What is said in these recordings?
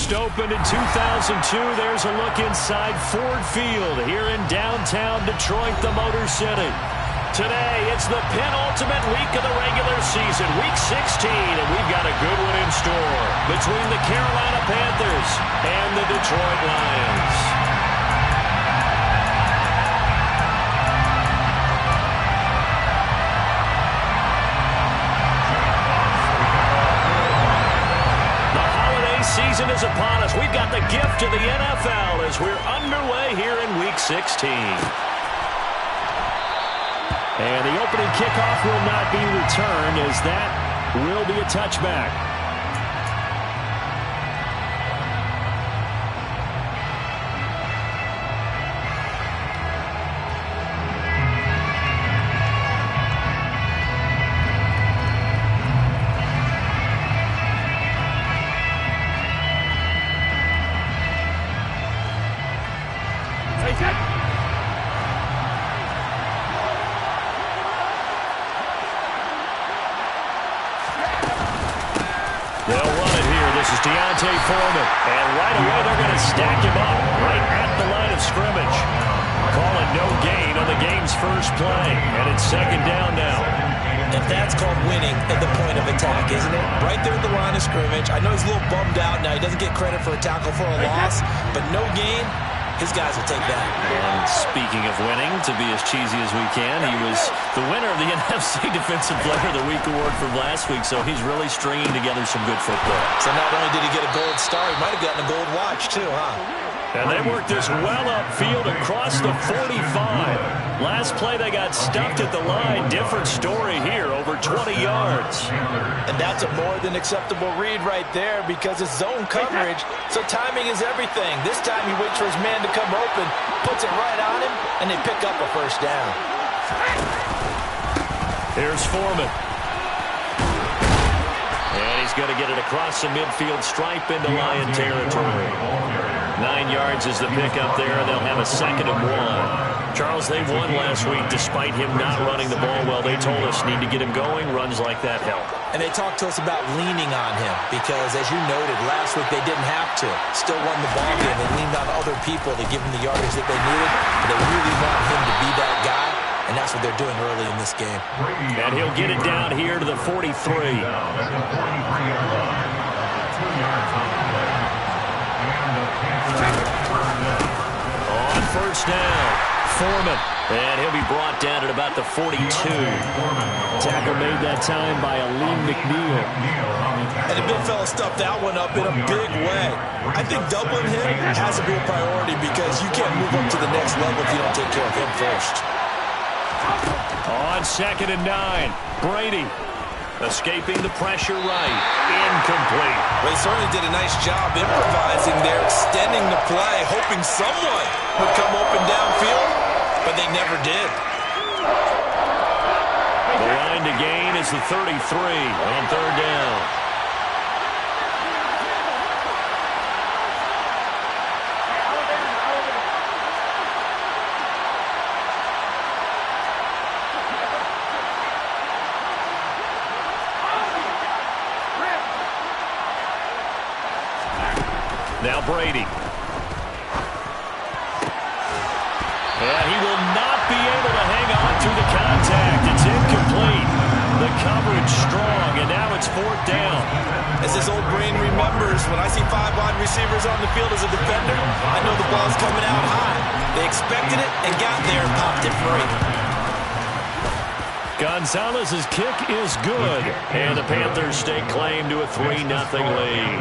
First opened in 2002. There's a look inside Ford Field here in downtown Detroit, the Motor City. Today, it's the penultimate week of the regular season, Week 16, and we've got a good one in store between the Carolina Panthers and the Detroit Lions. The holiday season is upon us. We've got the gift of the NFL as we're underway here in Week 16. And the opening kickoff will not be returned as that will be a touchback. And right away, they're going to stack him up right at the line of scrimmage. Calling no gain on the game's first play. And it's second down now. And that's called winning at the point of attack, isn't it? Right there at the line of scrimmage. I know he's a little bummed out now. He doesn't get credit for a tackle for a loss. But no gain, his guys will take that. And speaking of winning, to be as cheesy as we can, he was the winner of the NFC Defensive Player of the Week award from last week, so he's really stringing together some good football. So not only did he get a gold star, he might have gotten a gold watch too, huh? And they worked this well upfield across the 45. Last play, they got stuffed at the line. Different story here, over 20 yards. And that's a more than acceptable read right there because it's zone coverage, so timing is everything. This time he waits for his man to come open, puts it right on him, and they pick up a first down. Here's Foreman. And he's going to get it across the midfield stripe into Lion territory. 9 yards is the pickup there, and they'll have a 2nd and 1. Charles, they won last week despite him not running the ball well. They told us need to get him going. Runs like that help. And they talked to us about leaning on him because, as you noted, last week they didn't have to. Still won the ball game. They leaned on other people to give him the yardage that they needed. But they really want him to be that guy, and that's what they're doing early in this game. And he'll get it down here to the 43. On first down, Foreman. And he'll be brought down at about the 42. Tackle made that time by Aleem McNeil. And the big fella stuffed that one up in a big way. I think doubling him has to be a priority because you can't move up to the next level if you don't take care of him first. On 2nd and 9, Brady. Escaping the pressure right. Incomplete. Well, he certainly did a nice job improvising there, extending the play, hoping someone would come open downfield, but they never did. The line to gain is the 33 on 3rd down. Now Brady. And he will not be able to hang on to the contact. It's incomplete. The coverage strong, and now it's 4th down. As his old brain remembers, when I see 5 wide receivers on the field as a defender, I know the ball's coming out high. They expected it and got there and popped it free. Gonzalez's kick is good, and the Panthers stake claim to a 3-0 lead.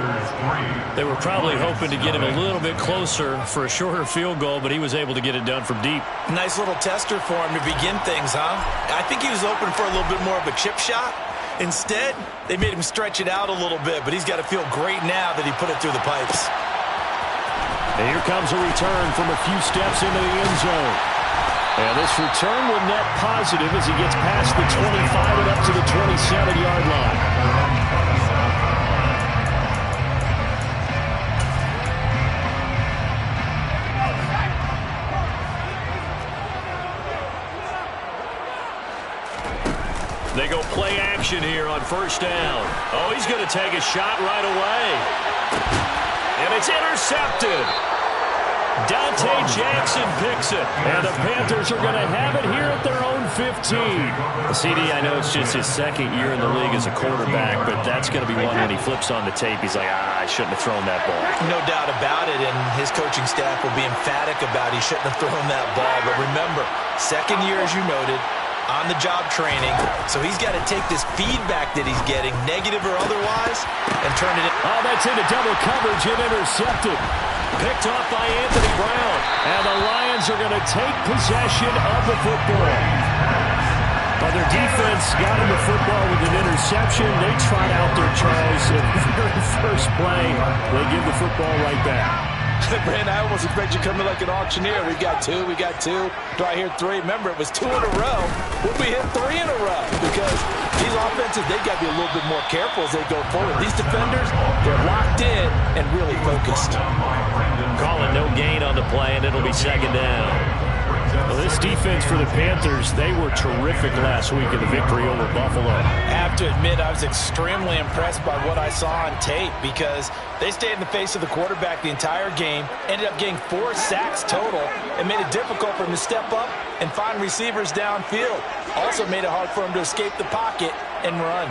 They were probably hoping to get him a little bit closer for a shorter field goal, but he was able to get it done from deep. Nice little tester for him to begin things, huh? I think he was open for a little bit more of a chip shot. Instead, they made him stretch it out a little bit, but he's got to feel great now that he put it through the pipes. And here comes a return from a few steps into the end zone. And this return will net positive as he gets past the 25 and up to the 27-yard line. They go play action here on first down. Oh, he's going to take a shot right away. And it's intercepted. Dante Jackson picks it. And the Panthers are going to have it here at their own 15. CD, I know it's just his second year in the league as a quarterback, but that's going to be one when he flips on the tape. He's like, I shouldn't have thrown that ball. No doubt about it, and his coaching staff will be emphatic about he shouldn't have thrown that ball. But remember, second year, as you noted, on-the-job training, so he's got to take this feedback that he's getting, negative or otherwise, and turn it in. Oh, that's into double coverage and intercepted. Picked off by Anthony Brown. And the Lions are going to take possession of the football. But their defense got him the football with an interception. They trot out their Charles at the very first play. They give the football right back. Man, I almost expect you to come in like an auctioneer. We got two. Do I hear three? Remember, it was 2 in a row. Would we hit 3 in a row? Because these offenses, they got to be a little bit more careful as they go forward. These defenders, they're locked in and really focused. Calling no gain on the play, and it'll be second down. Well, this defense for the Panthers, they were terrific last week in the victory over Buffalo. I have to admit, I was extremely impressed by what I saw on tape because they stayed in the face of the quarterback the entire game, ended up getting 4 sacks total, and made it difficult for him to step up and find receivers downfield. Also made it hard for him to escape the pocket and run.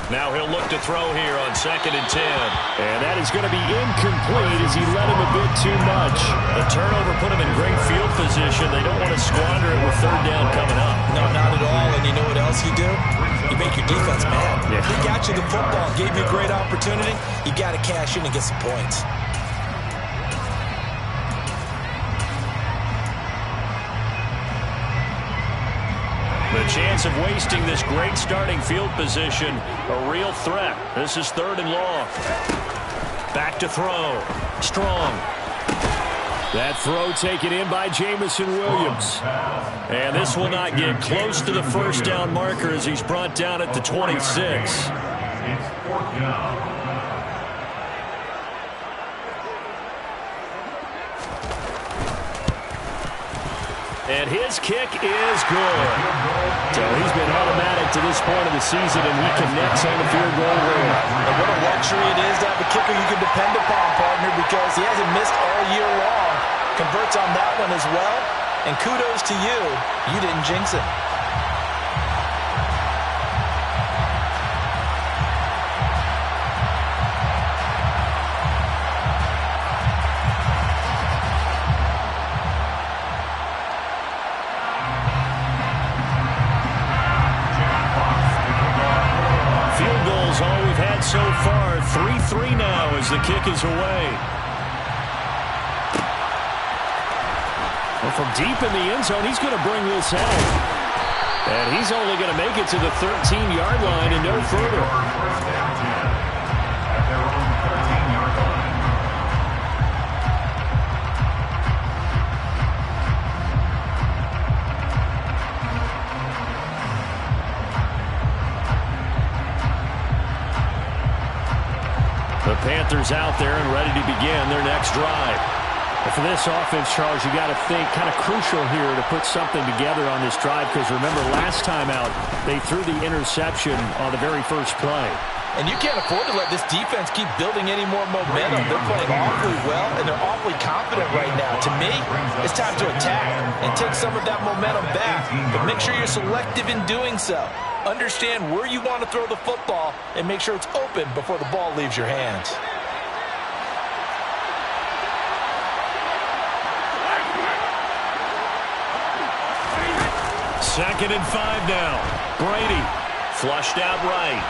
Now he'll look to throw here on 2nd and 10. And that is going to be incomplete as he led him a bit too much. The turnover put him in great field position. They don't want to squander it with 3rd down coming up. No, not at all. And you know what else you do? You make your defense mad. Yeah. He got you the football, gave you a great opportunity. You got to cash in and get some points. The chance of wasting this great starting field position, a real threat. This is 3rd and long. Back to throw. Strong. That throw taken in by Jamison Williams. And this will not get close to the first down marker as he's brought down at the 26. And his kick is good. So he's been automatic to this point of the season, and he connects on the field goal rail. And what a luxury it is to have a kicker you can depend upon, partner, because he hasn't missed all year long. Converts on that one as well. And kudos to you. You didn't jinx it. So far, 3-3 now as the kick is away. Well, from deep in the end zone, he's going to bring this out. And he's only going to make it to the 13-yard line and no further. The Panthers out there and ready to begin their next drive. But for this offense, Charles, you got to think kind of crucial here to put something together on this drive because remember last time out they threw the interception on the very first play. And you can't afford to let this defense keep building any more momentum. They're playing awfully well, and they're awfully confident right now. To me, it's time to attack and take some of that momentum back. But make sure you're selective in doing so. Understand where you want to throw the football and make sure it's open before the ball leaves your hands. Second and 5 now. Brady flushed out right.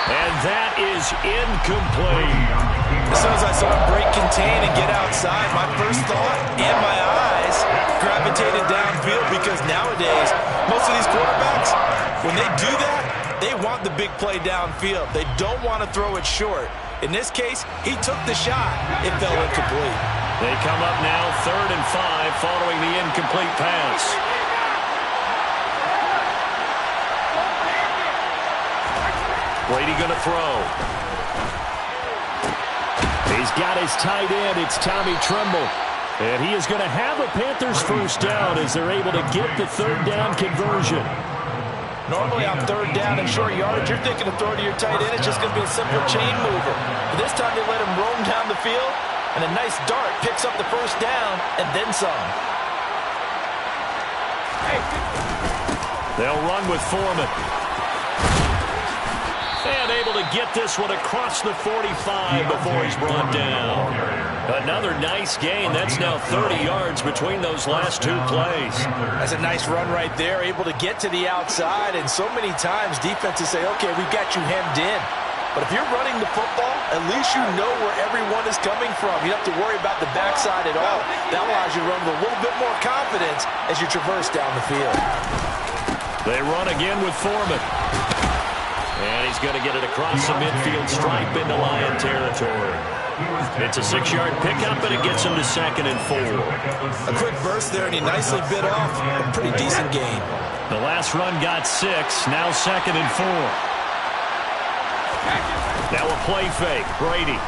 And that is incomplete. As soon as I saw him break contain and get outside, my first thought and my eyes gravitated downfield because nowadays, most of these quarterbacks, when they do that, they want the big play downfield. They don't want to throw it short. In this case, he took the shot. It fell incomplete. They come up now 3rd and 5 following the incomplete pass. Brady going to throw. He's got his tight end. It's Tommy Tremble. And he is going to have a Panthers first down as they're able to get the 3rd down conversion. Normally on third down and short yardage, you're thinking of throwing to your tight end. It's just going to be a simple chain mover. But this time they let him roam down the field, and a nice dart picks up the first down and then some. They'll run with Foreman. And able to get this one across the 45 before he's brought down. Another nice gain. That's now 30 yards between those last two plays. That's a nice run right there, able to get to the outside. And so many times defenses say, okay, we've got you hemmed in. But if you're running the football, at least you know where everyone is coming from. You don't have to worry about the backside at all. That allows you to run with a little bit more confidence as you traverse down the field. They run again with Foreman. And he's going to get it across the midfield stripe into Lion territory. It's a 6-yard pickup, and it gets him to 2nd and 4. A quick burst there, and he nicely bit off a pretty decent gain. The last run got 6, now 2nd and 4. Now a play fake, Brady.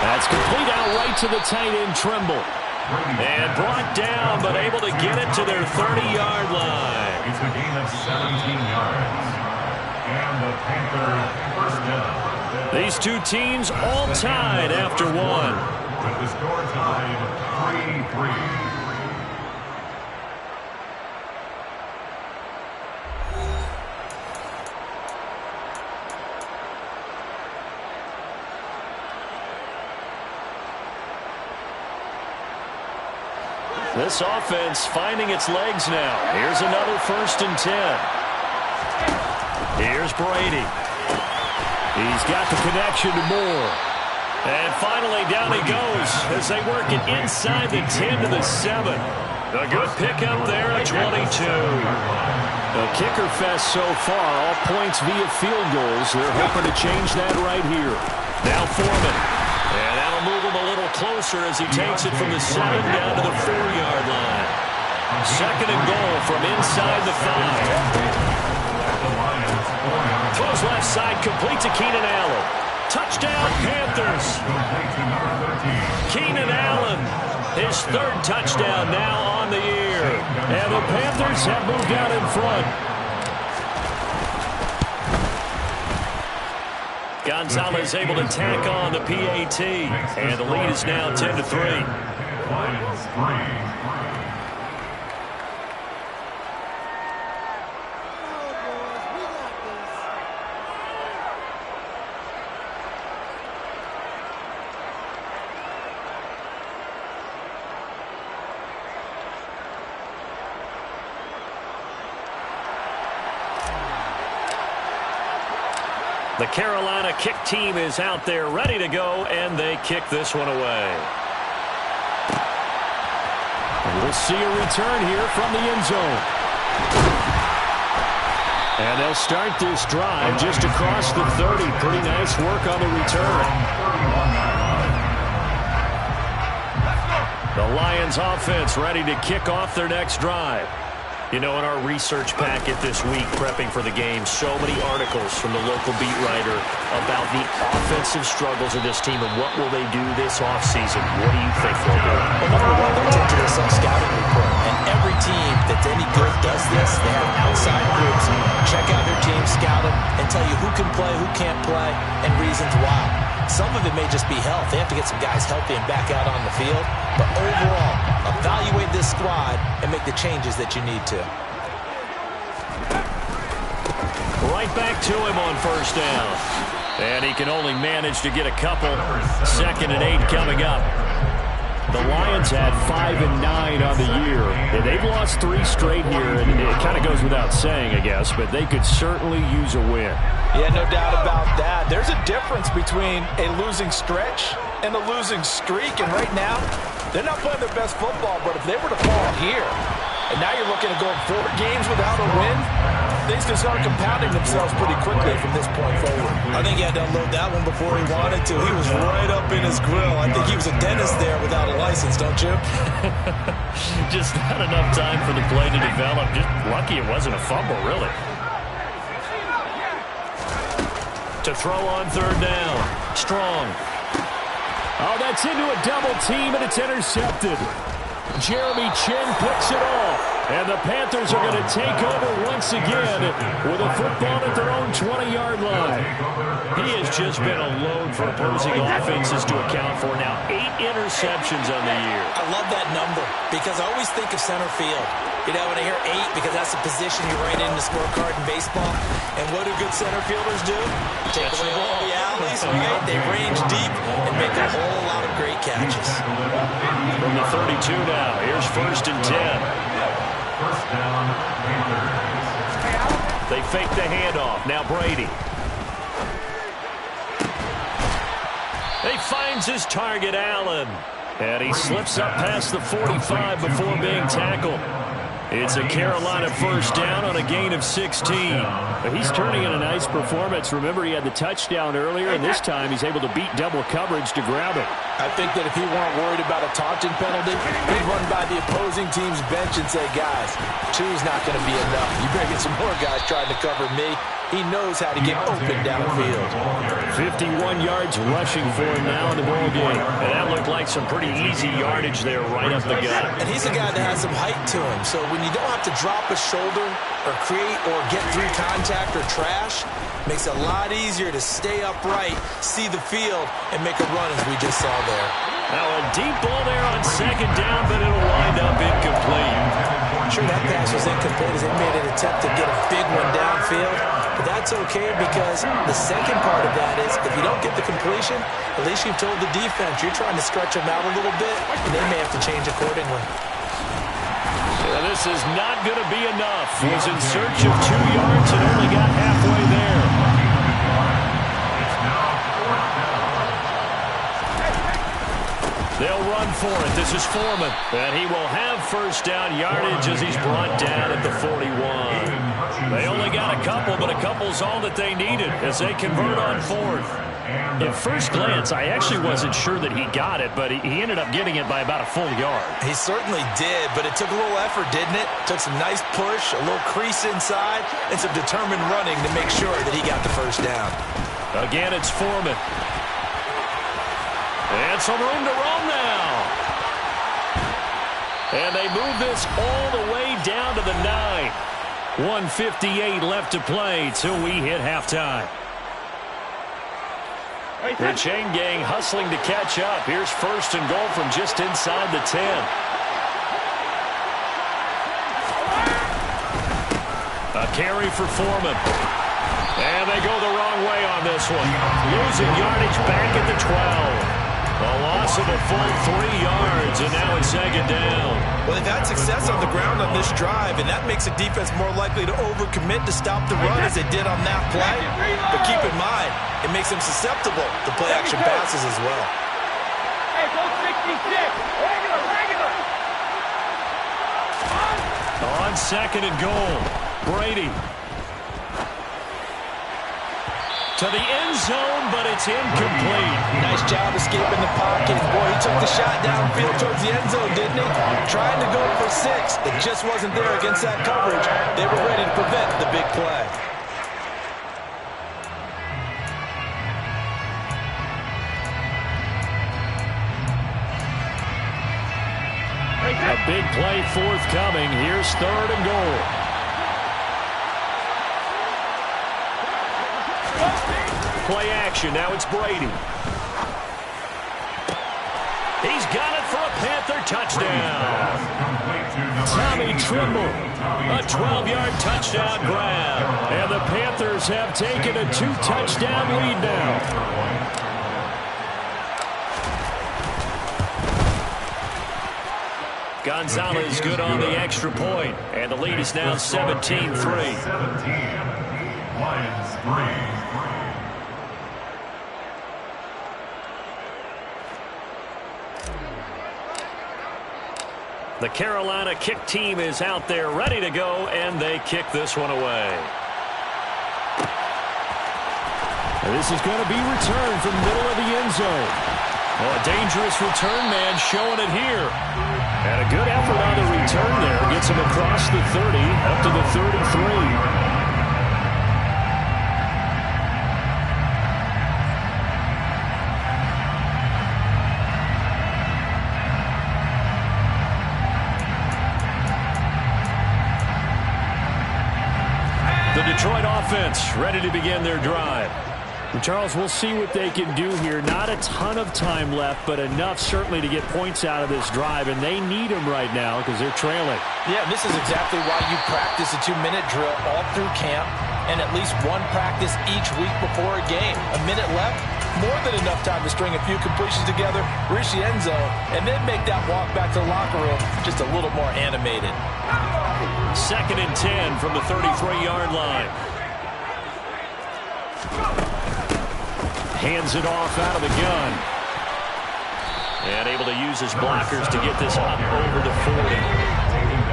That's complete out right to the tight end, Trimble. And brought down, but able to get it to their 30-yard line. It's a gain of 17 yards. And the Panthers first down. These two teams all tied after one. With the score tied 3-3. This offense finding its legs now. Here's another 1st and 10. Here's Brady. He's got the connection to Moore. And finally down he goes as they work it inside the 10 to the 7. A good pickup there at 22. A kicker fest so far, all points via field goals. They're hoping to change that right here. Now Foreman. And that'll move him a little closer as he takes it from the 7 down to the 4-yard line. 2nd and goal from inside the 5. Throws left side, complete to Keenan Allen. Touchdown, Panthers. Keenan Allen, his 3rd touchdown now on the year. And the Panthers have moved out in front. Gonzalez able to tack on the PAT, and the lead is now 10-3. The Carolina kick team is out there ready to go, and they kick this one away. And we'll see a return here from the end zone. And they'll start this drive just across the 30. Pretty nice work on the return. The Lions offense ready to kick off their next drive. You know, in our research packet this week, prepping for the game, so many articles from the local beat writer about the offensive struggles of this team and what will they do this offseason. What do you think, Logan? Well, number one, they'll take to their self-scouting report. And every team that's any good does this. They have outside groups. Check out their team, scout them, and tell you who can play, who can't play, and reasons why. Some of it may just be health. They have to get some guys healthy and back out on the field. But overall, evaluate this squad and make the changes that you need to. Right back to him on 1st down. And he can only manage to get a couple. 2nd and 8 coming up. The Lions had 5 and 9 on the year. And they've lost 3 straight here, and it kind of goes without saying, I guess, but they could certainly use a win. Yeah, no doubt about that. There's a difference between a losing stretch and a losing streak, and right now, they're not playing their best football, but if they were to fall here, and now you're looking at going 4 games without a win, things can start compounding themselves pretty quickly from this point forward. I think he had to unload that one before he wanted to. He was right up in his grill. I think he was a dentist there without a license, don't you? Just not enough time for the play to develop. Just lucky it wasn't a fumble, really. To throw on 3rd down. Strong. Oh, that's into a double team, and it's intercepted. Jeremy Chin picks it off. And the Panthers are going to take over once again with a football at their own 20-yard line. He has just been a load for opposing offenses to account for. Now 8 interceptions on the year. I love that number because I always think of center field. You know, when I hear 8, because that's the position you write in the scorecard in baseball. And what do good center fielders do? Take away all the alleys, right? They range deep and make a whole lot of great catches. From the 32 now, here's 1st and 10. First down, Panthers. They fake the handoff. Now Brady. He finds his target, Allen. And he slips up past the 45 before being tackled. It's a Carolina first down on a gain of 16. But he's turning in a nice performance. Remember, he had the touchdown earlier, and this time he's able to beat double coverage to grab it. I think that if he weren't worried about a taunting penalty, he'd run by the opposing team's bench and say, guys, 2's not going to be enough. You bring in some more guys trying to cover me. He knows how to get open downfield. 51 yards rushing for him now in the ball game. And that looked like some pretty easy yardage there right up the gut. And he's a guy that has some height to him. So when you don't have to drop a shoulder or create or get through contact or trash, makes it a lot easier to stay upright, see the field, and make a run as we just saw there. Now a deep ball there on 2nd down, but it'll wind up incomplete. I'm sure that pass was incomplete as they made an attempt to get a big one downfield. But that's okay because the second part of that is if you don't get the completion, at least you've told the defense you're trying to stretch them out a little bit, and they may have to change accordingly. Yeah, this is not going to be enough. He was in search of 2 yards and only got halfway there. They'll run for it. This is Foreman. And he will have first down yardage as he's brought down at the 41. They only got a couple, but a couple's all that they needed as they convert on 4th. At first glance, I actually wasn't sure that he got it, but he ended up getting it by about a full yard. He certainly did, but it took a little effort, didn't it? Took some nice push, a little crease inside, and some determined running to make sure that he got the first down. Again, it's Foreman. And some room to roam now. And they move this all the way down to the 9. 1:58 left to play till we hit halftime. The chain gang hustling to catch up. Here's 1st and goal from just inside the 10. A carry for Foreman. And they go the wrong way on this one. Losing yardage back at the 12. A loss of a full 3 yards, and now it's 2nd down. Well, they've had success on the ground on this drive, and that makes a defense more likely to overcommit to stop the run as they did on that play. But keep in mind, it makes them susceptible to play-action passes as well. Hey, go 66. Regular. On 2nd and goal, Brady. To the end zone, but it's incomplete. Nice job escaping the pocket. Boy, he took the shot downfield towards the end zone, didn't he? Trying to go for 6. It just wasn't there against that coverage. They were ready to prevent the big play. A big play forthcoming. Here's 3rd and goal. Play action. Now it's Brady. He's got it for a Panther touchdown. Tommy Trimble, a 12-yard touchdown grab. And the Panthers have taken a 2-touchdown lead now. Gonzalez good on the extra point, and the lead is now 17-3. 17, Lions 3. The Carolina kick team is out there ready to go, and they kick this one away. This is going to be returned from the middle of the end zone. Oh, a dangerous return man showing it here. And a good effort on the return there. Gets him across the 30, up to the 33. Detroit offense ready to begin their drive. And Charles, we'll see what they can do here. Not a ton of time left, but enough certainly to get points out of this drive, and they need them right now because they're trailing. Yeah, this is exactly why you practice a 2-minute drill all through camp and at least one practice each week before a game. A minute left, more than enough time to string a few completions together, reach the end zone, and then make that walk back to the locker room just a little more animated. 2nd and 10 from the 33-yard line. Hands it off out of the gun. And able to use his blockers to get this up over the 40.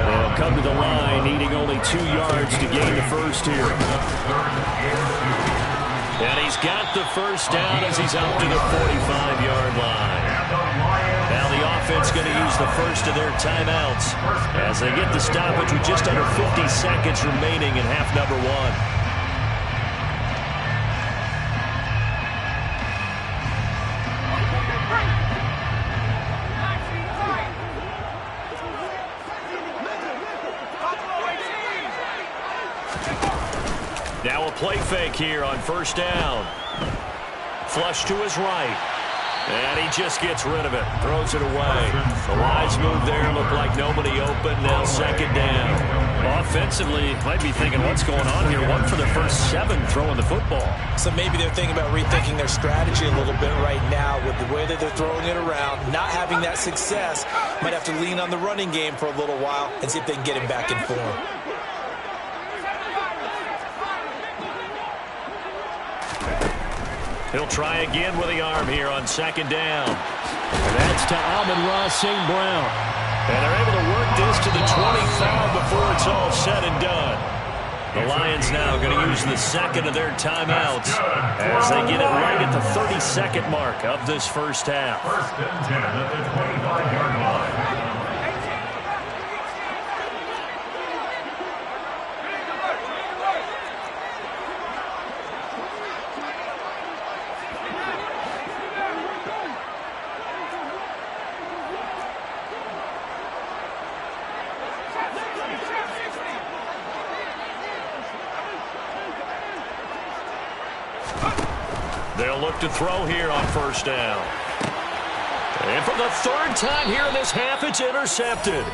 They'll come to the line, needing only 2 yards to gain the first here. And he's got the first down as he's up to the 45-yard line. Now the offense going to use the first of their timeouts as they get the stoppage with just under 50 seconds remaining in half number 1. Now a play fake here on first down. Flush to his right. And he just gets rid of it. Throws it away. The wise move there. Looked like nobody open. Now 2nd down. Offensively, might be thinking, what's going on here? 1 for the first 7 throwing the football. So maybe they're thinking about rethinking their strategy a little bit right now with the way that they're throwing it around. Not having that success. Might have to lean on the running game for a little while and see if they can get him back in form. He'll try again with the arm here on 2nd down. And that's to Amon-Ra St. Brown. And they're able to work this to the 25 before it's all said and done. The Lions now going to use the 2nd of their timeouts as they get it right at the 32nd mark of this first half. 1st and 10 at the 25-yard line. They'll look to throw here on first down. And for the 3rd time here in this half, it's intercepted.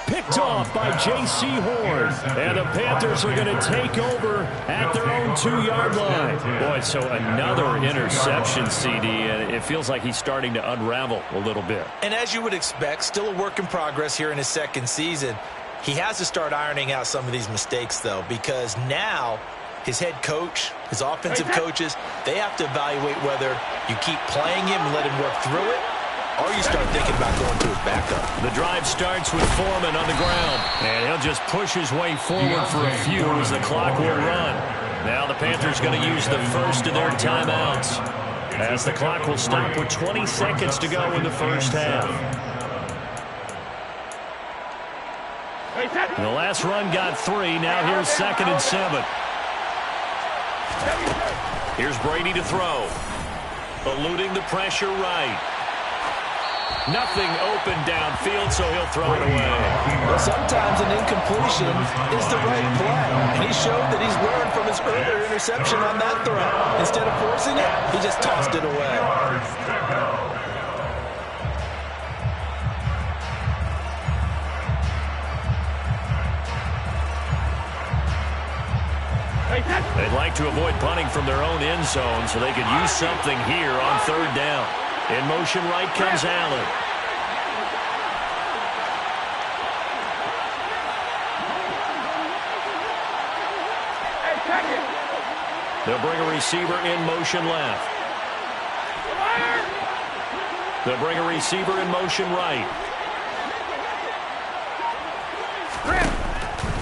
Picked off by J.C. Horn. And the Panthers are going to take over at their own 2-yard line. Boy, so another interception, CD, and it feels like he's starting to unravel a little bit. And as you would expect, still a work in progress here in his 2nd season. He has to start ironing out some of these mistakes, though, because now his head coach, his offensive coaches, they have to evaluate whether you keep playing him and let him work through it, or you start thinking about going to his backup. The drive starts with Foreman on the ground, and he'll just push his way forward for a few as the clock will run. Now the Panthers going to use the first of their timeouts as the clock will stop with 20 seconds to go in the first half. The last run got 3. Now here's 2nd and 7. Here's Brady to throw. Eluding the pressure right. Nothing open downfield, so he'll throw it away. Well, sometimes an incompletion is the right play. And he showed that he's learned from his earlier interception on that throw. Instead of forcing it, he just tossed it away. They'd like to avoid punting from their own end zone so they could use something here on 3rd down. In motion right comes Allen. They'll bring a receiver in motion left. They'll bring a receiver in motion right.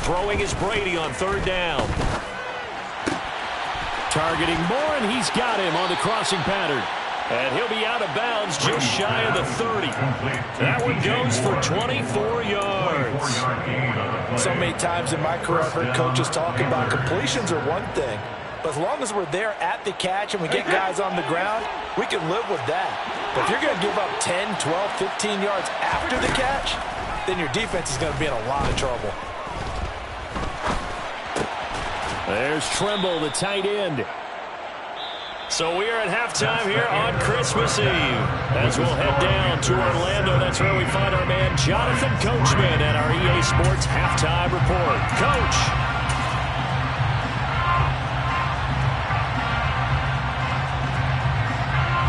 Throwing is Brady on 3rd down. Targeting Moore, and he's got him on the crossing pattern. And he'll be out of bounds just shy of the 30. That one goes for 24 yards. So many times in my career I've heard coaches talk about completions are one thing. But as long as we're there at the catch and we get guys on the ground, we can live with that. But if you're going to give up 10, 12, 15 yards after the catch, then your defense is going to be in a lot of trouble. There's Trimble, the tight end. So we are at halftime here on Christmas Eve. As we'll head down to Orlando, that's where we find our man Jonathan Coachman at our EA Sports Halftime Report. Coach.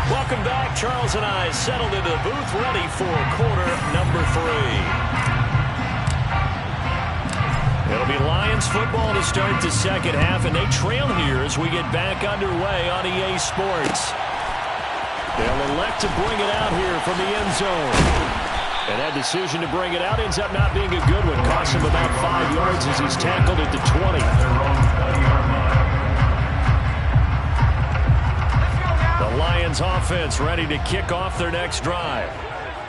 Welcome back. Charles and I settled into the booth, ready for quarter number 3. It'll be Lions football to start the second half, and they trail here as we get back underway on EA Sports. They'll elect to bring it out here from the end zone. And that decision to bring it out ends up not being a good one. Costs him about 5 yards as he's tackled at the 20. The Lions offense ready to kick off their next drive.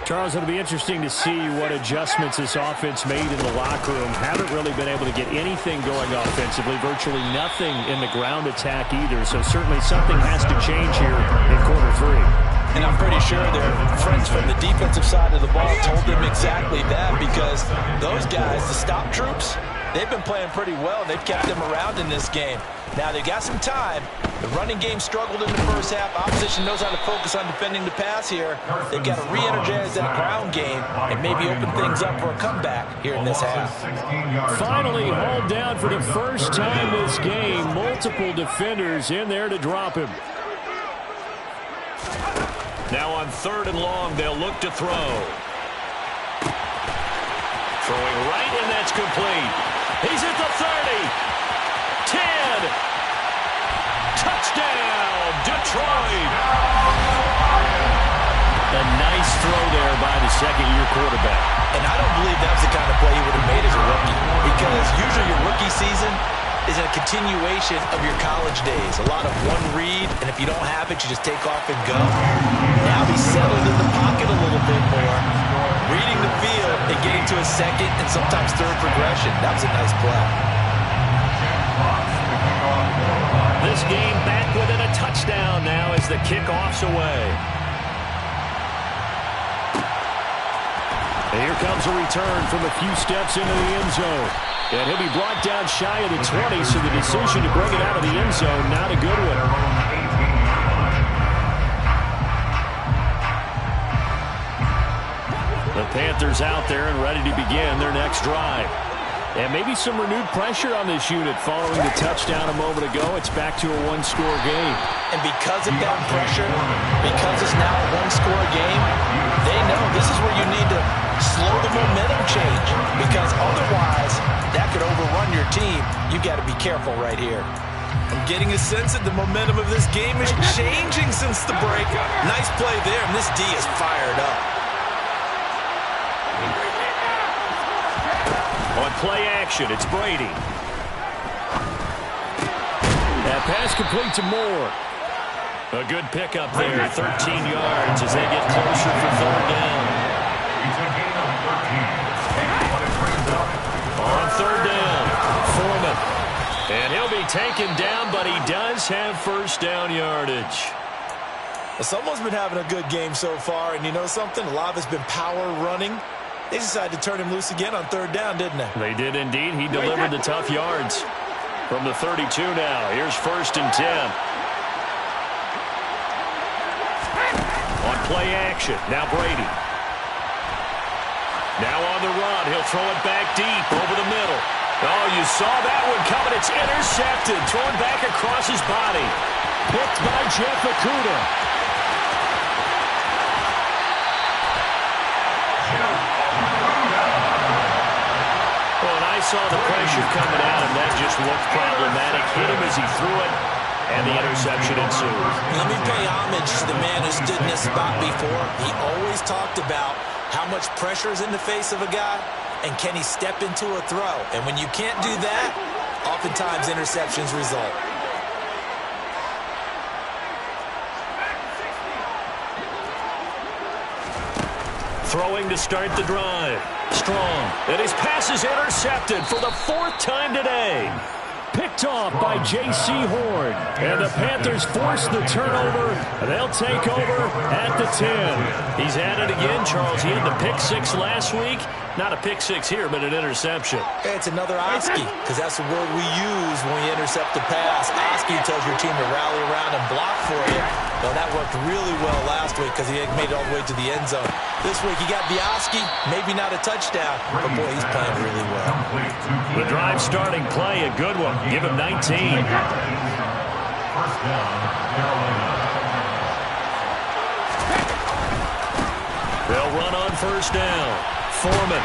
Charles, it'll be interesting to see what adjustments this offense made in the locker room. Haven't really been able to get anything going offensively. Virtually nothing in the ground attack either. So certainly something has to change here in quarter 3. And I'm pretty sure their friends from the defensive side of the ball told them exactly that, because those guys, the stop troops, they've been playing pretty well. They've kept them around in this game. Now, they've got some time. The running game struggled in the first half. Opposition knows how to focus on defending the pass here. They've got to re-energize that ground game and maybe open things up for a comeback here in this half. Finally hauled down for the first time this game. Multiple defenders in there to drop him. Now on 3rd and long, they'll look to throw. Throwing right, and that's complete. He's at the 30. 10. Touchdown, Detroit. A nice throw there by the second-year quarterback. And I don't believe that was the kind of play he would have made as a rookie, because usually your rookie season is a continuation of your college days. A lot of one read, and if you don't have it, you just take off and go. Now he's settled in the pocket a little bit more, reading the field and getting to a second and sometimes third progression. That was a nice play. This game back within a touchdown now as the kickoff's away. And here comes a return from a few steps into the end zone. And he'll be brought down shy of the 20, so the decision to bring it out of the end zone, not a good one. The Panthers out there and ready to begin their next drive. And maybe some renewed pressure on this unit following the touchdown a moment ago. It's back to a one-score game. And because of that pressure, because it's now a one-score game, they know this is where you need to slow the momentum change, because otherwise that could overrun your team. You got to be careful right here. I'm getting a sense that the momentum of this game is changing since the break. Nice play there, and this D is fired up. On play action, it's Brady. That pass complete to Moore. A good pickup there, 13 yards as they get closer for 3rd down. On 3rd down, Foreman. And he'll be taken down, but he does have first down yardage. Well, someone's been having a good game so far, and you know something? A lot of it's been power running. They decided to turn him loose again on 3rd down, didn't they? They did indeed. He delivered the tough yards. From the 32 now, here's 1st and 10. On play action, now Brady. Now on the run, he'll throw it back deep over the middle. Oh, you saw that one coming. It's intercepted, thrown back across his body. Picked by Jeff Okudah. Saw the pressure coming at him. That just looked problematic. Hit him as he threw it, and the interception ensued. Let me pay homage to the man who stood in this spot before. He always talked about how much pressure is in the face of a guy, and can he step into a throw. And when you can't do that, oftentimes interceptions result. Throwing to start the drive. Strong. And his pass is intercepted for the 4th time today. Picked off by J.C. Horn. And the Panthers force the turnover. They'll take over at the 10. He's at it again, Charles. He had the pick 6 last week. Not a pick six here, but an interception. It's another Oski, because that's the word we use when we intercept a pass. Oski tells your team to rally around and block for you. Well, that worked really well last week because he made it all the way to the end zone. This week he got the Oski, maybe not a touchdown, but boy, he's playing really well. The drive starting play, a good one. Give him 19. First down, Carolina. They'll run on first down. Foreman.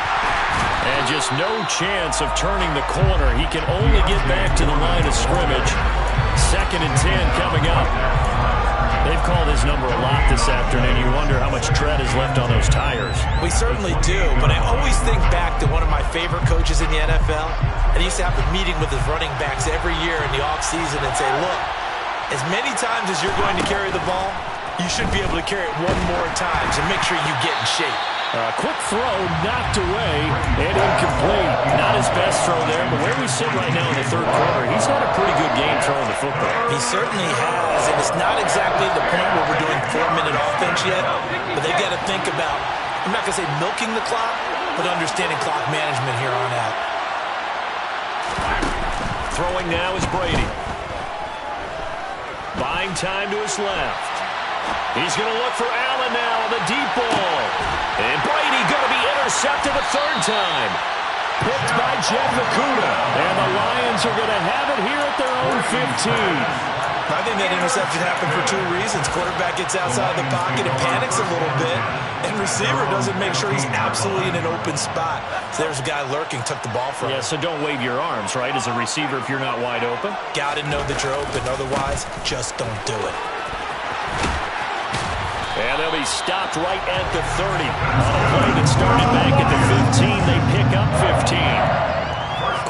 And just no chance of turning the corner. He can only get back to the line of scrimmage. 2nd and 10 coming up. They've called his number a lot this afternoon. You wonder how much tread is left on those tires. We certainly do, but I always think back to one of my favorite coaches in the NFL. And he used to have a meeting with his running backs every year in the offseason and say, look, as many times as you're going to carry the ball, you should be able to carry it one more time, so make sure you get in shape. Quick throw, knocked away, and incomplete. Not his best throw there, but where we sit right now in the third quarter, he's had a pretty good game throwing the football. He certainly has, and it's not exactly the point where we're doing 4-minute offense yet, but they've got to think about, I'm not going to say milking the clock, but understanding clock management here on out. Throwing now is Brady. Buying time to his left. He's going to look for Allen now on the deep ball. And Brady going to be intercepted a third time. Picked by Jeff Okudah. And the Lions are going to have it here at their own 15. I think that interception happened for two reasons. Quarterback gets outside the pocket and panics a little bit. And receiver doesn't make sure he's absolutely in an open spot. So there's a guy lurking, took the ball from him. Yeah, so don't wave your arms, right, as a receiver if you're not wide open. Got to know that you're open. Otherwise, just don't do it. And they'll be stopped right at the 30. On a play that started back at the 15, they pick up 15.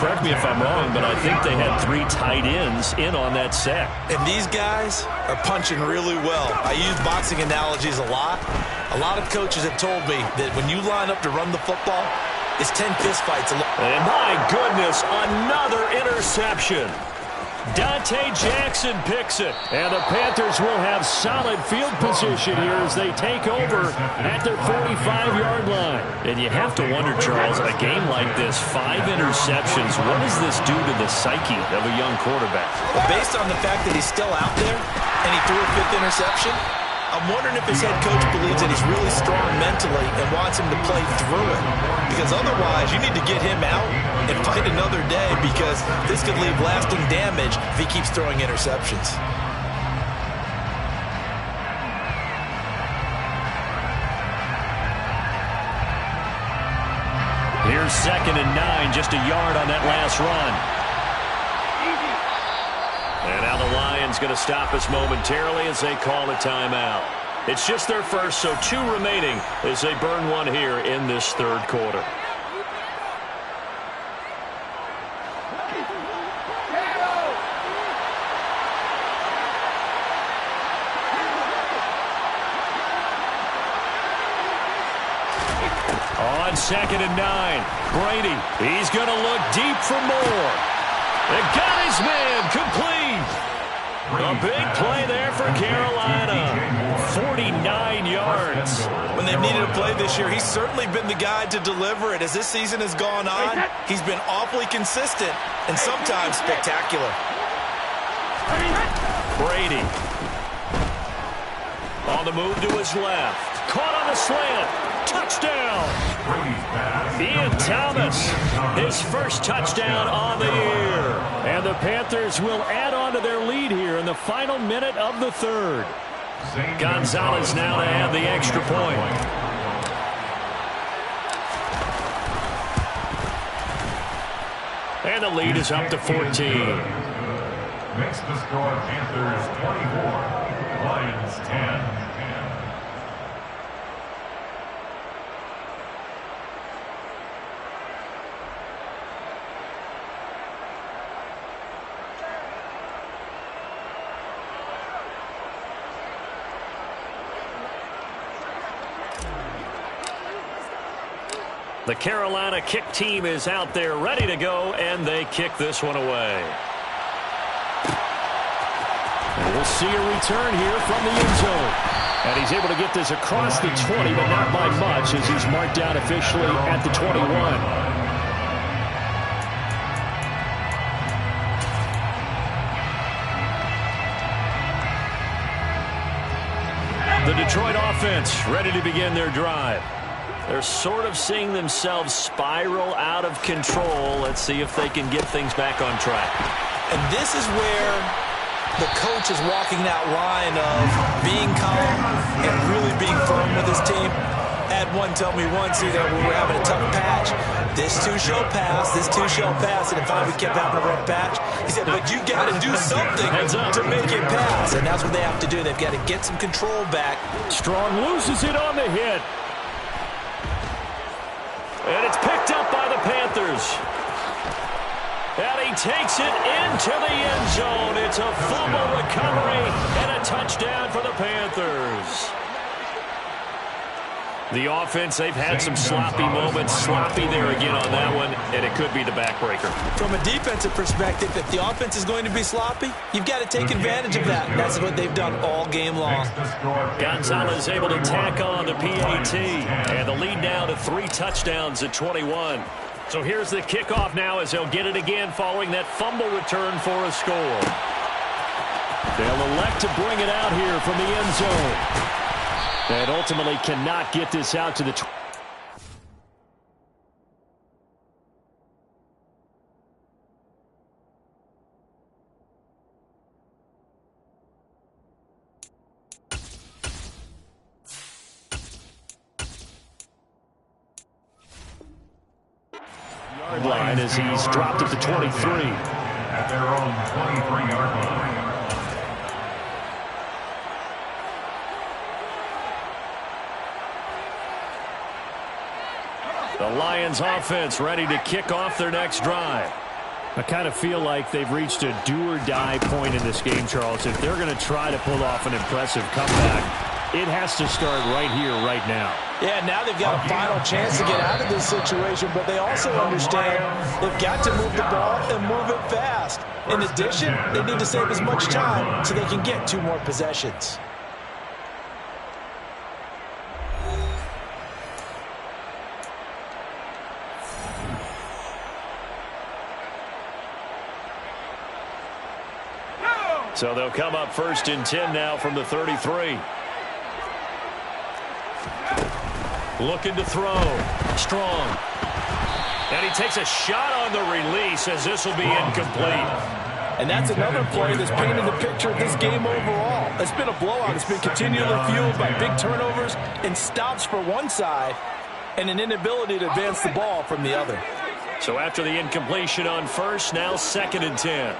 Correct me if I'm wrong, but I think they had 3 tight ends in on that set. And these guys are punching really well. I use boxing analogies a lot. A lot of coaches have told me that when you line up to run the football, it's 10 fistfights. And my goodness, another interception. Dante Jackson picks it. And the Panthers will have solid field position here as they take over at their 45-yard line. And you have to wonder, Charles, a game like this, 5 interceptions, what does this do to the psyche of a young quarterback? Well, based on the fact that he's still out there and he threw a 5th interception, I'm wondering if his head coach believes that he's really strong mentally and wants him to play through it. Because otherwise, you need to get him out and fight another day, because this could leave lasting damage if he keeps throwing interceptions. Here's 2nd and 9, just a yard on that last run. And now the Lions going to stop us momentarily as they call a timeout. It's just their first, so 2 remaining as they burn one here in this third quarter. On 2nd and 9, Brady, he's going to look deep for more. And got his man complete. A big play there for Carolina. 49 yards. When they've needed a play this year, he's certainly been the guy to deliver it. As this season has gone on, he's been awfully consistent and sometimes spectacular. Brady. On the move to his left. Caught on the slant. Touchdown. Ian Thomas, his first touchdown on the year. And the Panthers will add on to their lead here in the final minute of the third. Gonzalez now to add the extra point. And the lead is up to 14. Makes the score Panthers 24, Lions 10. The Carolina kick team is out there ready to go, and they kick this one away. And we'll see a return here from the end zone. And he's able to get this across the 20, but not by much, as he's marked down officially at the 21. The Detroit offense ready to begin their drive. They're sort of seeing themselves spiral out of control. Let's see if they can get things back on track. And this is where the coach is walking that line of being calm and really being firm with his team. I had one tell me once, when we were having a tough patch, this too shall pass, this too shall pass, and if we kept having a rough patch, he said, but you got to do something to make it pass, and that's what they have to do. They've got to get some control back. Strong loses it on the hit. And it's picked up by the Panthers. And he takes it into the end zone. It's a fumble recovery and a touchdown for the Panthers. The offense, they've had some sloppy moments. Sloppy there again on that one, and it could be the backbreaker. From a defensive perspective, if the offense is going to be sloppy, you've got to take advantage of that. And that's what they've done all game long. Gonzalez able to tack on the PAT, and the lead now to 3 touchdowns at 21. So here's the kickoff now as they'll get it again following that fumble return for a score. They'll elect to bring it out here from the end zone. And ultimately cannot get this out to the 20. Yard line as he's dropped at the 23. At their own 23-yard line. The Lions offense ready to kick off their next drive. I kind of feel like they've reached a do-or-die point in this game, Charles. If they're going to try to pull off an impressive comeback, it has to start right here, right now. Yeah, now they've got a final chance to get out of this situation, but they also understand they've got to move the ball and move it fast. In addition, they need to save as much time so they can get 2 more possessions. So they'll come up 1st and 10 now from the 33. Looking to throw. Strong. And he takes a shot on the release as this will be incomplete. And that's another play that's painted the picture of this game overall. It's been a blowout. It's been continually fueled by big turnovers and stops for one side and an inability to advance the ball from the other. So after the incompletion on 1st, now 2nd and 10.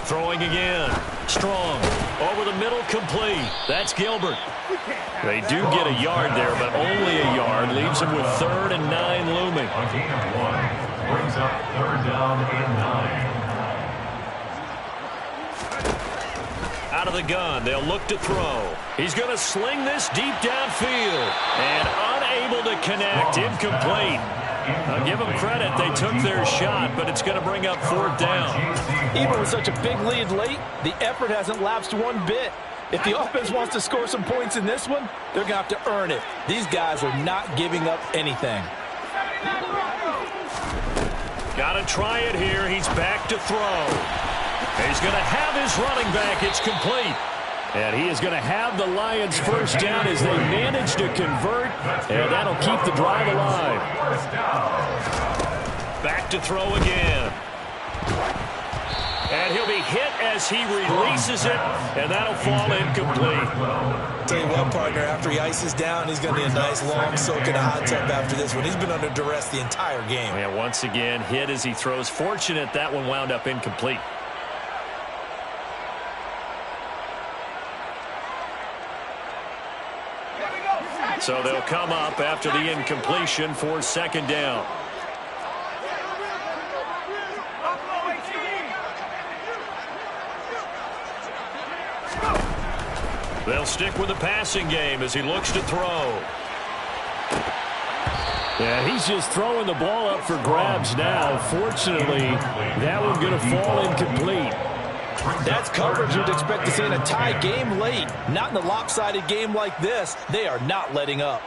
Throwing again. Strong. Over the middle, complete. That's Gilbert. They do get a yard there, but only a yard. Leaves them with 3rd and 9 looming. A gain of 1 brings up 3rd down and 9. Out of the gun, they'll look to throw. He's going to sling this deep downfield. And unable to connect. Incomplete. I'll give them credit. They took their shot, but it's going to bring up 4th down. Even with such a big lead late, the effort hasn't lapsed one bit. If the offense wants to score some points in this one, they're going to have to earn it. These guys are not giving up anything. Got to try it here. He's back to throw. He's going to have his running back. It's complete. And he is going to have the Lions 1st down as they manage to convert, and that'll keep the drive alive. Back to throw again. And he'll be hit as he releases it, and that'll fall incomplete. Tell you what, partner, after he ices down, he's going to need a nice long soak in a hot tub after this one. He's been under duress the entire game. And once again, hit as he throws. Fortunate that one wound up incomplete. So they'll come up after the incompletion for 2nd down. They'll stick with the passing game as he looks to throw. Yeah, he's just throwing the ball up for grabs now. Fortunately, that one's going to fall incomplete. That's coverage you'd expect to see in a tie game late. Not in a lopsided game like this. They are not letting up.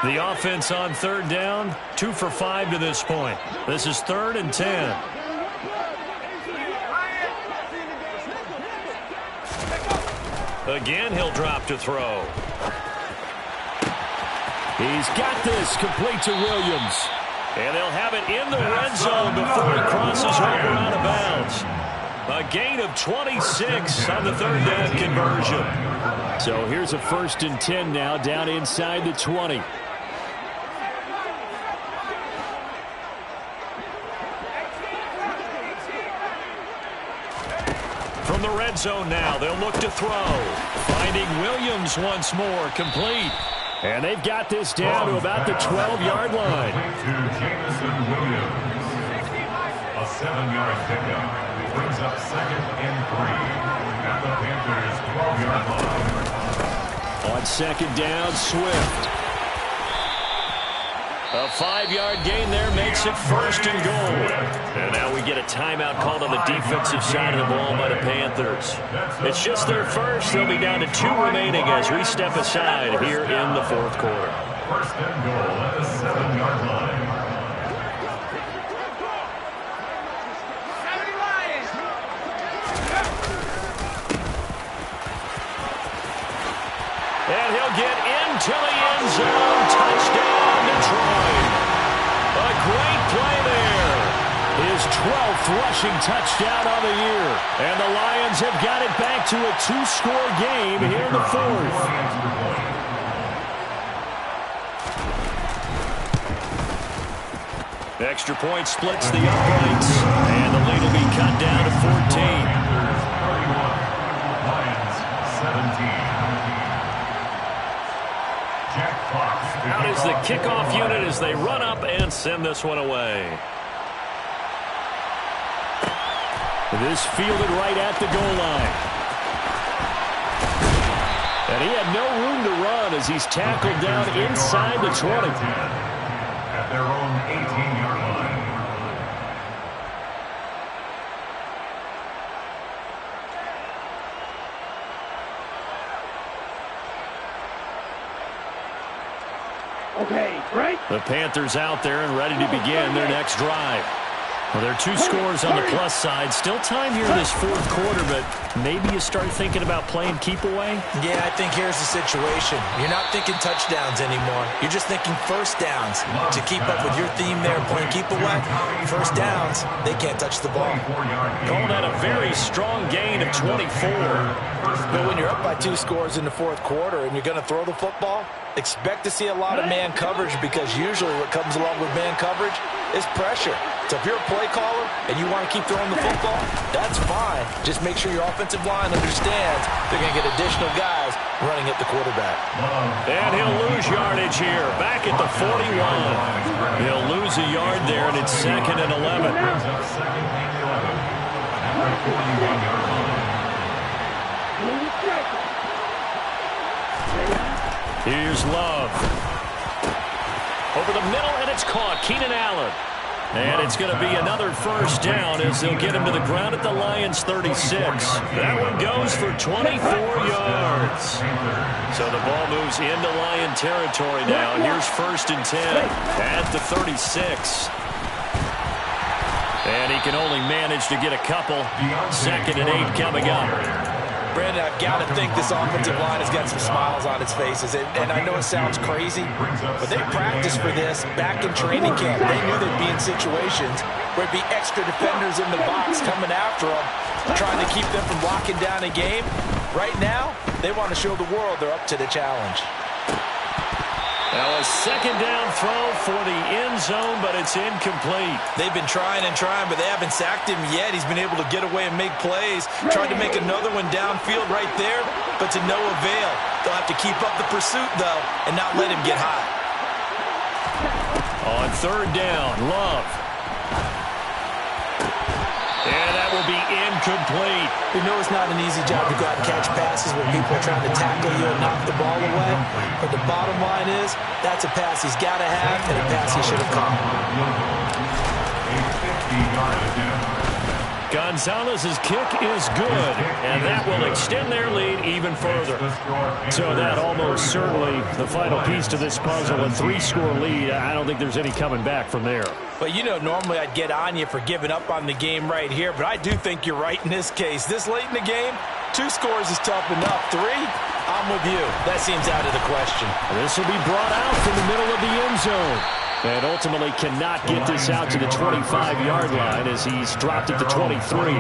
The offense on third down, 2 for 5 to this point. This is 3rd and 10. Again, he'll drop to throw. He's got this complete to Williams. And they'll have it in the red zone before he crosses over out of bounds. A gain of 26 on the 3rd down conversion. So here's a 1st and 10 now, down inside the 20. From the red zone now, they'll look to throw. Finding Williams once more, complete. And they've got this down to about the 12-yard line. To Jameson Williams. A 7-yard pickup brings up 2nd and 3 at the Panthers' 12-yard line. On 2nd down, Swift. A 5-yard gain there makes it 1st and goal. And now we get a timeout called on the defensive side of the ball by the Panthers. It's just their first. They'll be down to 2 remaining as we step aside here in the 4th quarter. 1st and goal at the 7-yard line. And he'll get into the end zone. Touchdown, Detroit. A great play there. His 12th rushing touchdown on the year. And the Lions have got it back to a 2-score game here in the 4th. Extra point splits the uprights. And the lead will be cut down to 14. Lions 17. Out is the kickoff unit as they run up and send this one away. This fielded right at the goal line. And he had no room to run as he's tackled down inside the 20. At their own 18-yard line. Okay, right? The Panthers out there and ready to begin their next drive. Well, there are 2 scores on the plus side. Still time here in this 4th quarter, but maybe you start thinking about playing keep away? Yeah, I think here's the situation. You're not thinking touchdowns anymore. You're just thinking 1st downs. To keep up with your theme there, playing keep away, 1st downs, they can't touch the ball. Calling that a very strong gain of 24. But when you're up by 2 scores in the 4th quarter and you're going to throw the football, expect to see a lot of man coverage because usually what comes along with man coverage is pressure. So if you're a play caller and you want to keep throwing the football, that's fine. Just make sure your offensive line understands they're going to get additional guys running at the quarterback. And he'll lose yardage here. Back at the 41. He'll lose a yard there, and it's 2nd and 11. Here's Love. Over the middle, and it's caught. Keenan Allen. And it's going to be another 1st down as they'll get him to the ground at the Lions' 36. That one goes for 24 yards. So the ball moves into Lion territory now. Here's 1st and 10 at the 36. And he can only manage to get a couple. 2nd and 8 coming up. Brandon, I've got to think this offensive line has got some smiles on its faces. And I know it sounds crazy, but they practiced for this back in training camp. They knew they'd be in situations where it'd be extra defenders in the box coming after them, trying to keep them from locking down a game. Right now, they want to show the world they're up to the challenge. Now a 2nd down throw for the end zone, but it's incomplete. They've been trying and trying, but they haven't sacked him yet. He's been able to get away and make plays. Tried to make another one downfield right there, but to no avail. They'll have to keep up the pursuit, though, and not let him get hot. On 3rd down, Love. And that will be incomplete. We know it's not an easy job to go out and catch passes when people are trying to tackle you and knock the ball away. But the bottom line is, that's a pass he's got to have and a pass he should have caught. 50-yard attempt. Gonzalez's kick is good, and that will extend their lead even further. So that almost certainly the final piece to this puzzle, a 3-score lead. I don't think there's any coming back from there. But, you know, normally I'd get on you for giving up on the game right here, but I do think you're right in this case. This late in the game, 2 scores is tough enough. 3, I'm with you. That seems out of the question. This will be brought out from the middle of the end zone. And ultimately cannot get this out to the 25-yard line as he's dropped at the 23.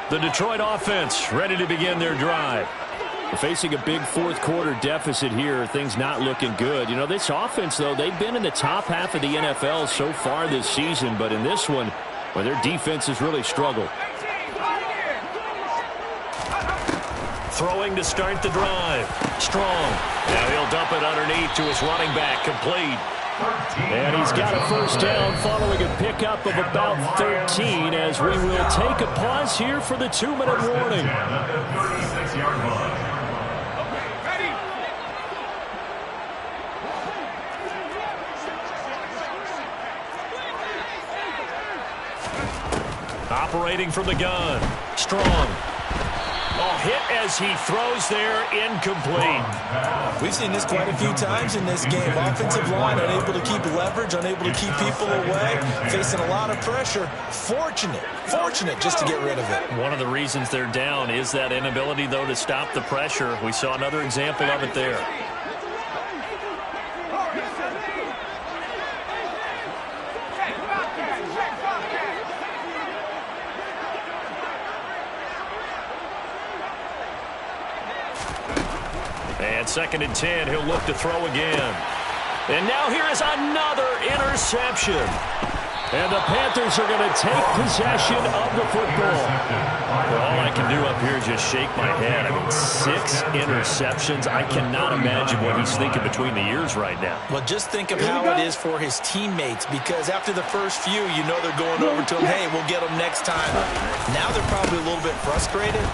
The Detroit offense ready to begin their drive. We're facing a big fourth-quarter deficit here. Things not looking good. You know, this offense, though, they've been in the top half of the NFL so far this season. But in this one, well, their defense has really struggled. Throwing to start the drive. Strong. Now he'll dump it underneath to his running back. Complete. And he's got a first down following a pickup of about 13 as we will take a pause here for the 2-minute warning. 36-yard line. Operating from the gun. Strong. Oh, hit as he throws there, incomplete. We've seen this quite a few times in this game. Offensive line unable to keep leverage, unable to keep people away, facing a lot of pressure. Fortunate just to get rid of it. One of the reasons they're down is that inability, though, to stop the pressure. We saw another example of it there. And 2nd and 10, he'll look to throw again. And now here is another interception. And the Panthers are going to take possession of the football. Well, all I can do up here is just shake my head. I mean, 6 interceptions. I cannot imagine what he's thinking between the ears right now. Well, just think of how it is for his teammates, because after the first few, you know they're going over to him, hey, we'll get them next time. Now they're probably a little bit frustrated.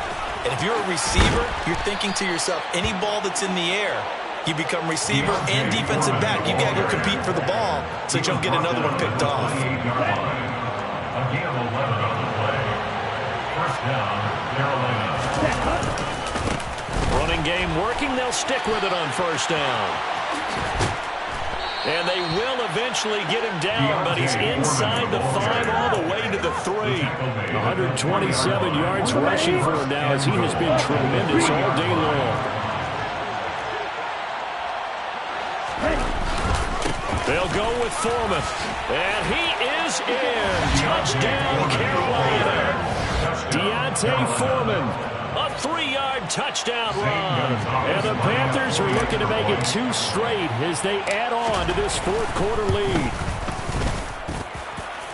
And if you're a receiver, you're thinking to yourself, any ball that's in the air, you become receiver and defensive back. You got to go compete for the ball so you don't get another one picked off. Again, 11 on the play. First down, Carolina. Running game working. They'll stick with it on first down. And they will eventually get him down, but he's inside the 5 all the way to the 3. 127 yards rushing for him now as he has been tremendous all day long. They'll go with Foreman. And he is in. Touchdown, Carolina. Deontay Foreman. A 3-yard touchdown run. And the Panthers are looking to make it 2 straight as they add on to this fourth-quarter lead.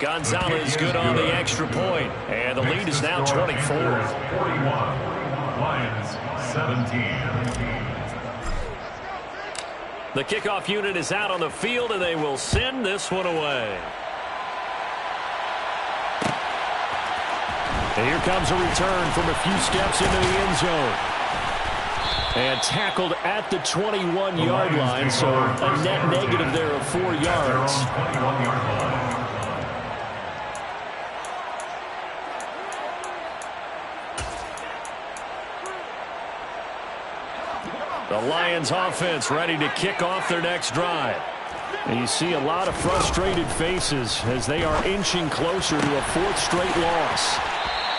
Gonzalez good on the extra point. And the lead is now 24. 41. Lions 17. The kickoff unit is out on the field, and they will send this one away. And here comes a return from a few steps into the end zone. And tackled at the 21-yard line, so a net negative there of 4 yards. 21-yard line. The Lions offense ready to kick off their next drive. And you see a lot of frustrated faces as they are inching closer to a 4th straight loss.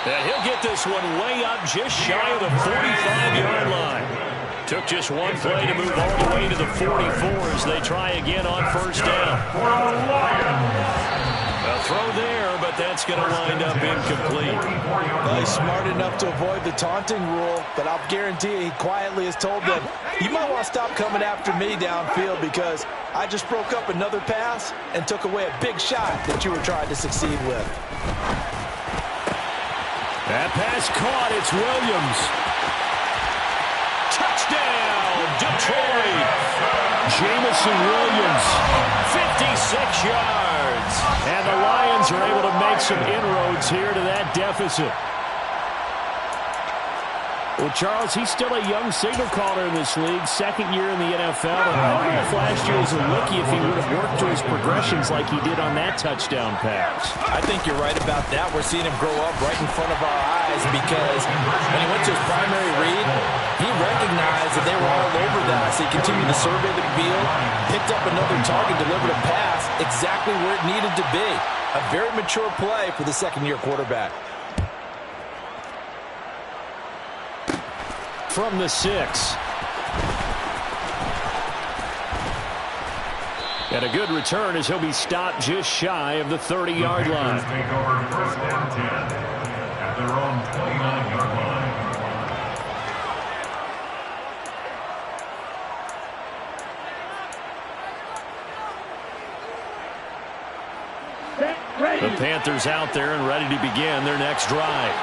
And he'll get this one way up just shy of the 45-yard line. Took just one play to move all the way to the 44 as they try again on first down. A throw there, but that's going to wind up incomplete. Well, he's smart enough to avoid the taunting rule, but I'll guarantee you he quietly has told them, you might want to stop coming after me downfield because I just broke up another pass and took away a big shot that you were trying to succeed with. That pass caught. It's Williams. Touchdown, Detroit. Jamison Williams, 56 yards. And the Lions are able to make some inroads here to that deficit. Well, Charles, he's still a young signal caller in this league, second year in the NFL. And I wonder if last year as a rookie, if he would have worked to his progressions like he did on that touchdown pass. I think you're right about that. We're seeing him grow up right in front of our eyes because when he went to his primary read, he recognized that they were all over that. So he continued to survey the field, picked up another target, delivered a pass exactly where it needed to be. A very mature play for the second-year quarterback. From the 6. And a good return as he'll be stopped just shy of the 30-yard line. Take over first and 10 at their own 29-yard line. The Panthers out there and ready to begin their next drive.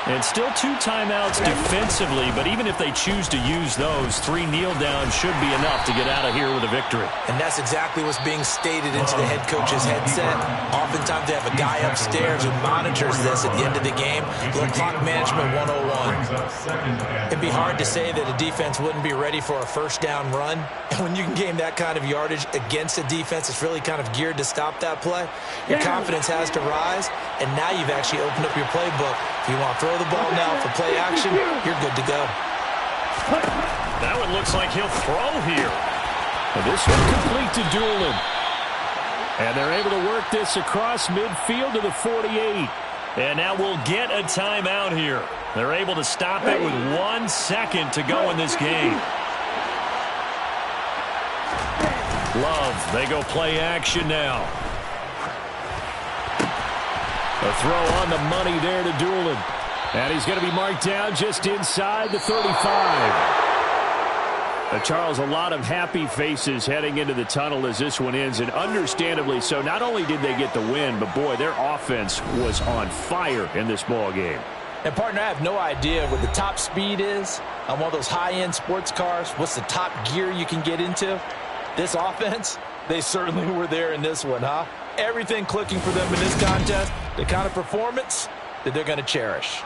And still 2 timeouts defensively, but even if they choose to use those, 3 kneel downs should be enough to get out of here with a victory. And that's exactly what's being stated into the head coach's headset. Oftentimes they have a guy upstairs who monitors this at the end of the game. Little clock management 101. It'd be hard to say that a defense wouldn't be ready for a first down run. And when you can gain that kind of yardage against a defense that's really kind of geared to stop that play, your confidence has to rise, and now you've actually opened up your playbook. If you want to throw the ball now for play action, you're good to go. That one looks like he'll throw here. And this one complete to Doolin. And they're able to work this across midfield to the 48. And now we'll get a timeout here. They're able to stop it with 1 second to go in this game. Love, they go play action now. A throw on the money there to Doolin. And he's going to be marked down just inside the 35. Charles, a lot of happy faces heading into the tunnel as this one ends, and understandably so. Not only did they get the win, but boy, their offense was on fire in this ball game. And, partner, I have no idea what the top speed is on one of those high-end sports cars. What's the top gear you can get into? This offense, they certainly were there in this one, huh? Everything clicking for them in this contest, the kind of performance that they're going to cherish.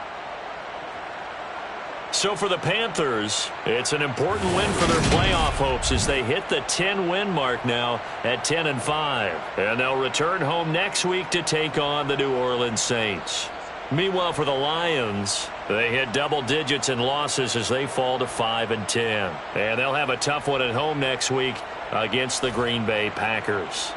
So for the Panthers, it's an important win for their playoff hopes as they hit the 10-win mark now at 10-5. And they'll return home next week to take on the New Orleans Saints. Meanwhile, for the Lions, they hit double digits in losses as they fall to 5-10. And they'll have a tough one at home next week against the Green Bay Packers.